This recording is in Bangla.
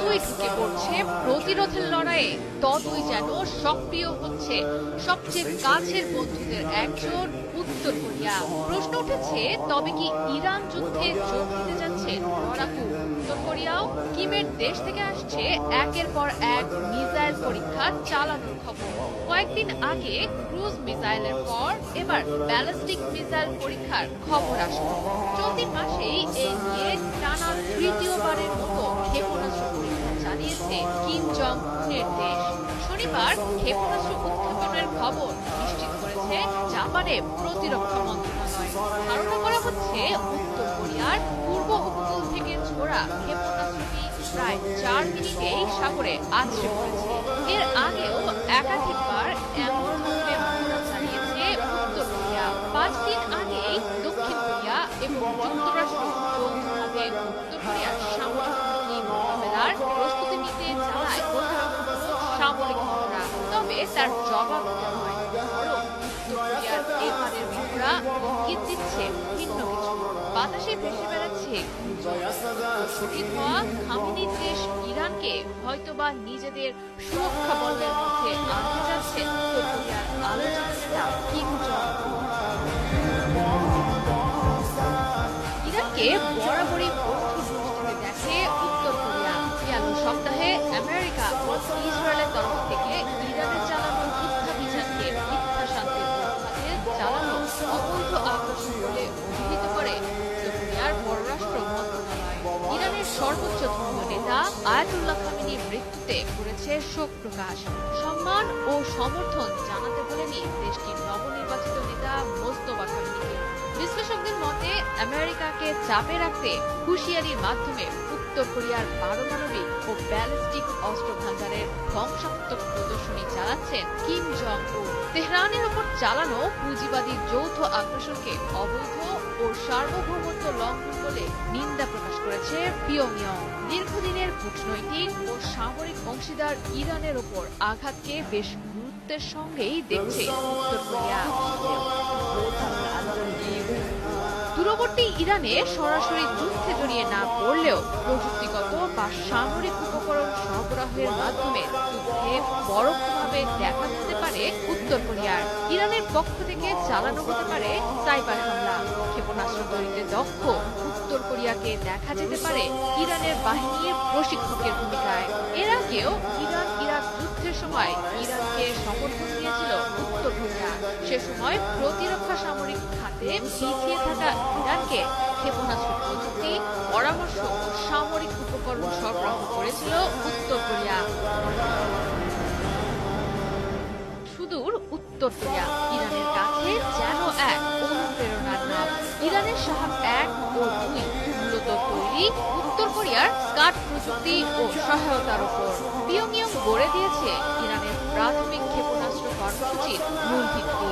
যতই ঢুকে পড়ছে প্রতিরোধের লড়াইয়ে, ততই যেন সক্রিয় হচ্ছে সবচেয়ে কাছের বন্ধুদের একজন উত্তর কোরিয়া। প্রশ্ন উঠেছে, তবে কি ইরান যুদ্ধে যোগ দিতে যাচ্ছে লড়াকু উত্তর কোরিয়াও? কিমের দেশ থেকে আসছে একের পর এক মিসাইল পরীক্ষা চালানোর খবর। কয়েকদিন আগে ক্রুজ মিসাইলের পর এবার ব্যালিস্টিক মিসাইল পরীক্ষার খবর আসলো। চলতি মাসেই এই নিয়ে টানা তৃতীয়বারের মতো ক্ষেপণাস্ত্র পরীক্ষা চালিয়েছে কিম জং উনের দেশ। শনিবার ক্ষেপণাস্ত্র উৎক্ষেপণের খবর নিশ্চিত করেছে জাপানের প্রতিরক্ষা মন্ত্রণালয়। ধারণা করা হচ্ছে উত্তর কোরিয়ার পূর্ব উপকূল থেকে ছোড়া ক্ষেপণাস্ত্রটি প্রায় 4 মিনিটেই সাগরে আছড়ে পড়েছে। এর আগেও একাধিকবার এমন ভাবে হামলা চালিয়েছে উত্তর কোরিয়া। 5 দিন আগেই দক্ষিণ কোরিয়া এবং যুক্তরাষ্ট্র যৌথভাবে উত্তর কোরিয়ার সামরিক হুমকি মোকাবেলার প্রস্তুতি নিতে চালায় সামরিক মহড়া। তবে তার জবাব দেওয়া হয়, বরং উত্তর কোরিয়ার এবারের মহড়া ইঙ্গিত দিচ্ছে ভিন্ন কিছু। বাতাসে ভেসে বেড়াচ্ছে শহীদ হওয়া খামেনির দেশ ইরানকে হয়তোবা নিজেদের সুরক্ষা বলয়ের মধ্যে আনতে যাচ্ছে উত্তর কোরিয়ার আলোচিত নেতা কিম জং উন। ইরানকে বরাবরই বন্ধু দৃষ্টিতে দেখে উত্তর কোরিয়া। গেল সপ্তাহে আমেরিকা ও ইসরায়েলের তরফ থেকে ইরানের চালানো যুদ্ধাভিযানকে মিথ্যা শান্তির অজুহাতে চালানো অবৈধ আগ্রাসন বলে অভিহিত করে উত্তর কোরিয়ার পররাষ্ট্র মন্ত্রণালয়। ইরানের সর্বোচ্চ ধর্মীয় নেতা আয়াতুল্লাহ খামেনির মৃত্যুতে করেছে শোক প্রকাশ। সম্মান ও সমর্থন জানাতে বলেনি দেশটির নবনির্বাচিত নেতা মোস্তফা খামেনিকে। বিশ্লেষকদের মতে, আমেরিকাকে চাপে রাখতে হুঁশিয়ারির মাধ্যমে উত্তর কোরিয়ার পারমাণবিক ও ব্যালিস্টিক অস্ত্র ভান্ডারের ধ্বংসাত্মক প্রদর্শনী চালাচ্ছেন কিম জং উন। তেহরানের উপর চালানো পুঁজিবাদী যৌথ আগ্রাসনকে অবৈধ ও সার্বভৌমত্ব লঙ্ঘন বলে নিন্দা প্রকাশ করেছে পিয়ংইয়ং। দীর্ঘদিনের কূটনৈতিক ও সামরিক অংশীদার ইরানের ওপর আঘাতকে বেশ গুরুত্বের সঙ্গেই দেখছে উত্তর কোরিয়া। দূরবর্তী ইরানে সরাসরি যুদ্ধে জড়িয়ে না পড়লেও প্রযুক্তিগত বা সামরিক উপকরণ সরবরাহের মাধ্যমে যুদ্ধে পরোক্ষভাবে দেখা দিতে পারে উত্তর কোরিয়ার। ইরানের পক্ষ থেকে চালানো হতে পারে সাইবার হামলা। ক্ষেপণাস্ত্র তৈরিতে দক্ষ উত্তর কোরিয়াকে দেখা যেতে পারে ইরানের বাহিনীর প্রশিক্ষকের ভূমিকায়। এর আগেও ইরান ইরাক যুদ্ধের সময় ইরানকে সমর্থন দিয়েছিল উত্তর কোরিয়া। সে সময় প্রতিরক্ষা সামরিক খাতে পিছিয়ে থাকা ইরানকে ক্ষেপণাস্ত্র প্রযুক্তি, পরামর্শ ও সামরিক উপকরণ সরবরাহ করেছিল উত্তর কোরিয়া। সুদূর উত্তর কোরিয়া ইরানের কাছে যেন এক অনুপ্রেরণার নাম। ইরানের শাহাব 1 ও 2 মূলত তৈরি উত্তর কোরিয়ার স্কাড প্রযুক্তি ও সহায়তার উপর। পিয়ংইয়ং গড়ে দিয়েছে ইরানের প্রাথমিক ক্ষেপণাস্ত্র কর্মসূচির মূল ভিত্তি।